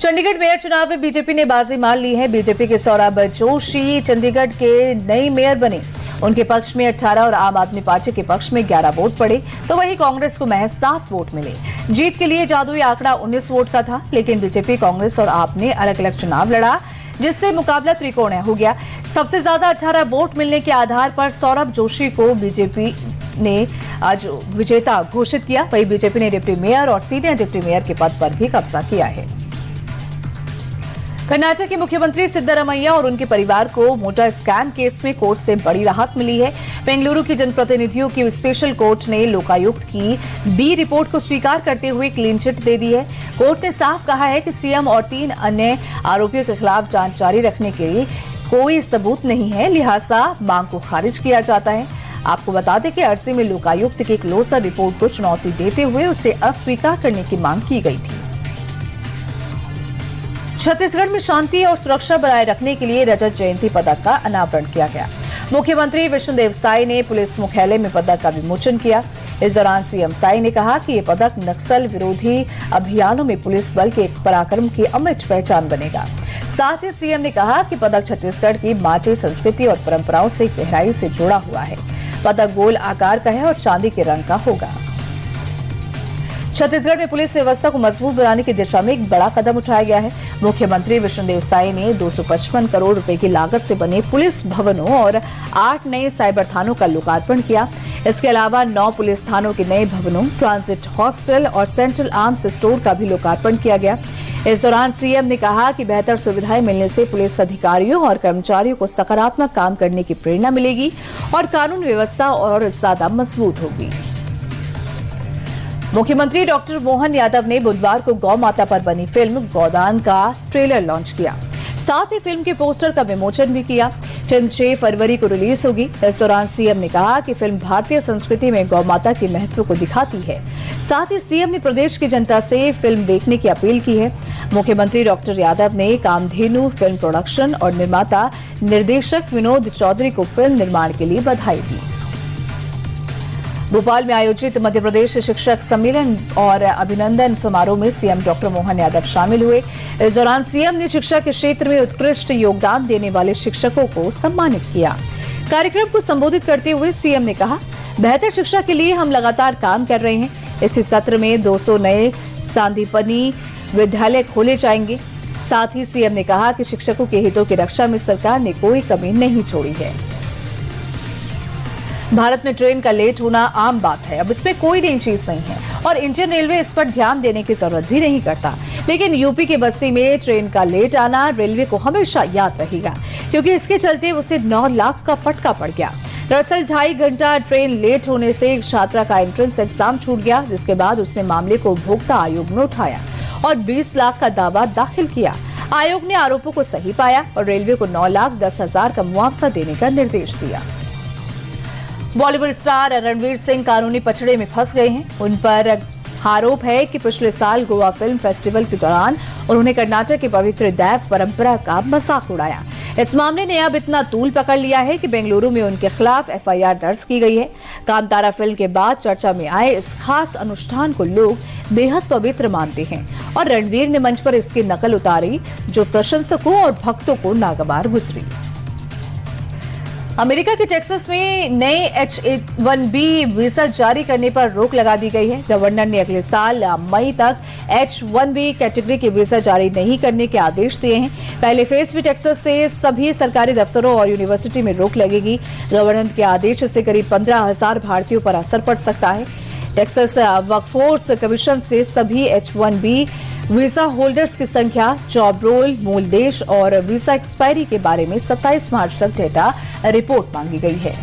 Chandigarh mayor चुनाव में BJP ने बाजी मार ली है। बीजेपी के सौरभ जोशी चंडीगढ़ के नए मेयर बने। उनके पक्ष में 18 और आम आदमी पार्टी के पक्ष में 11 वोट पड़े, तो वहीं कांग्रेस को महज 7 वोट मिले। जीत के लिए जादुई आंकड़ा 19 वोट का था, लेकिन बीजेपी, कांग्रेस और आप ने अलग अलग चुनाव लड़ा, जिससे मुकाबला त्रिकोणीय हो गया। सबसे ज्यादा 18 वोट मिलने के आधार पर सौरभ जोशी को बीजेपी ने आज विजेता घोषित किया। वहीं बीजेपी ने डिप्टी मेयर और सीनियर डिप्टी मेयर के पद पर भी कब्जा किया है। कर्नाटक के मुख्यमंत्री सिद्धरामैया और उनके परिवार को मोटर स्कैम केस में कोर्ट से बड़ी राहत मिली है। बेंगलुरु की जनप्रतिनिधियों की स्पेशल कोर्ट ने लोकायुक्त की बी रिपोर्ट को स्वीकार करते हुए क्लीन चिट दे दी है। कोर्ट ने साफ कहा है कि सीएम और 3 अन्य आरोपियों के खिलाफ जांच जारी रखने के लिए कोई सबूत नहीं है, लिहाजा मांग को खारिज किया जाता है। आपको बता दें कि अर्जी में लोकायुक्त की क्लोजर रिपोर्ट को चुनौती देते हुए उसे अस्वीकार करने की मांग की गई थी। छत्तीसगढ़ में शांति और सुरक्षा बनाए रखने के लिए रजत जयंती पदक का अनावरण किया गया। मुख्यमंत्री विष्णुदेव साय ने पुलिस मुख्यालय में पदक का विमोचन किया। इस दौरान सीएम साय ने कहा कि ये पदक नक्सल विरोधी अभियानों में पुलिस बल के पराक्रम की अमिट पहचान बनेगा। साथ ही सीएम ने कहा कि पदक छत्तीसगढ़ की माटी संस्कृति और परंपराओं से गहराई से जुड़ा हुआ है। पदक गोल आकार का है और चांदी के रंग का होगा। छत्तीसगढ़ में पुलिस व्यवस्था को मजबूत बनाने की दिशा में एक बड़ा कदम उठाया गया है। मुख्यमंत्री विष्णुदेव साय ने 255 करोड़ रुपए की लागत से बने पुलिस भवनों और 8 नए साइबर थानों का लोकार्पण किया। इसके अलावा 9 पुलिस थानों के नए भवनों, ट्रांजिट हॉस्टल और सेंट्रल आर्म्स स्टोर का भी लोकार्पण किया गया। इस दौरान सीएम ने कहा कि बेहतर सुविधाएं मिलने से पुलिस अधिकारियों और कर्मचारियों को सकारात्मक काम करने की प्रेरणा मिलेगी और कानून व्यवस्था और ज्यादा मजबूत होगी। मुख्यमंत्री डॉक्टर मोहन यादव ने बुधवार को गौ माता पर बनी फिल्म गौदान का ट्रेलर लॉन्च किया। साथ ही फिल्म के पोस्टर का विमोचन भी किया। फिल्म 6 फरवरी को रिलीज होगी। इस दौरान सीएम ने कहा कि फिल्म भारतीय संस्कृति में गौ माता के महत्व को दिखाती है। साथ ही सीएम ने प्रदेश की जनता से फिल्म देखने की अपील की है। मुख्यमंत्री डॉक्टर यादव ने कामधेनु फिल्म प्रोडक्शन और निर्माता निर्देशक विनोद चौधरी को फिल्म निर्माण के लिए बधाई दी। भोपाल में आयोजित मध्य प्रदेश शिक्षक सम्मेलन और अभिनंदन समारोह में सीएम डॉक्टर मोहन यादव शामिल हुए। इस दौरान सीएम ने शिक्षा के क्षेत्र में उत्कृष्ट योगदान देने वाले शिक्षकों को सम्मानित किया। कार्यक्रम को संबोधित करते हुए सीएम ने कहा, बेहतर शिक्षा के लिए हम लगातार काम कर रहे हैं। इसी सत्र में 200 नए सांदीपनी विद्यालय खोले जाएंगे। साथ ही सीएम ने कहा कि शिक्षकों के हितों की रक्षा में सरकार ने कोई कमी नहीं छोड़ी है। भारत में ट्रेन का लेट होना आम बात है, अब इसमें कोई नई चीज नहीं है और इंडियन रेलवे इस पर ध्यान देने की जरूरत भी नहीं करता। लेकिन यूपी के बस्ती में ट्रेन का लेट आना रेलवे को हमेशा याद रहेगा, क्योंकि इसके चलते उसे 9 लाख का फटका पड़ गया। दरअसल 2.5 घंटा ट्रेन लेट होने से एक छात्रा का एंट्रेंस एग्जाम छूट गया, जिसके बाद उसने मामले को उपभोक्ता आयोग में उठाया और 20 लाख का दावा दाखिल किया। आयोग ने आरोपों को सही पाया और रेलवे को 9,10,000 का मुआवजा देने का निर्देश दिया। बॉलीवुड स्टार रणवीर सिंह कानूनी पचड़े में फंस गए हैं। उन पर आरोप है कि पिछले साल गोवा फिल्म फेस्टिवल के दौरान उन्होंने कर्नाटक की पवित्र दैव परंपरा का मजाक उड़ाया। इस मामले ने अब इतना तूल पकड़ लिया है कि बेंगलुरु में उनके खिलाफ एफआईआर दर्ज की गई है। कांतारा फिल्म के बाद चर्चा में आए इस खास अनुष्ठान को लोग बेहद पवित्र मानते हैं और रणवीर ने मंच पर इसकी नकल उतारी, जो प्रशंसकों और भक्तों को नागवार गुजरी। अमेरिका के टेक्सास में नए H-1B वीजा जारी करने पर रोक लगा दी गई है। गवर्नर ने अगले साल मई तक H-1B कैटेगरी के वीजा जारी नहीं करने के आदेश दिए हैं। पहले फेज में टेक्सास से सभी सरकारी दफ्तरों और यूनिवर्सिटी में रोक लगेगी। गवर्नर के आदेश से करीब 15,000 भारतीयों पर असर पड़ सकता है। टेक्सास वर्कफोर्स कमीशन से सभी H-1B वीजा होल्डर्स की संख्या, जॉब रोल, मूल देश और वीजा एक्सपायरी के बारे में 27 मार्च तक डेटा रिपोर्ट मांगी गई है।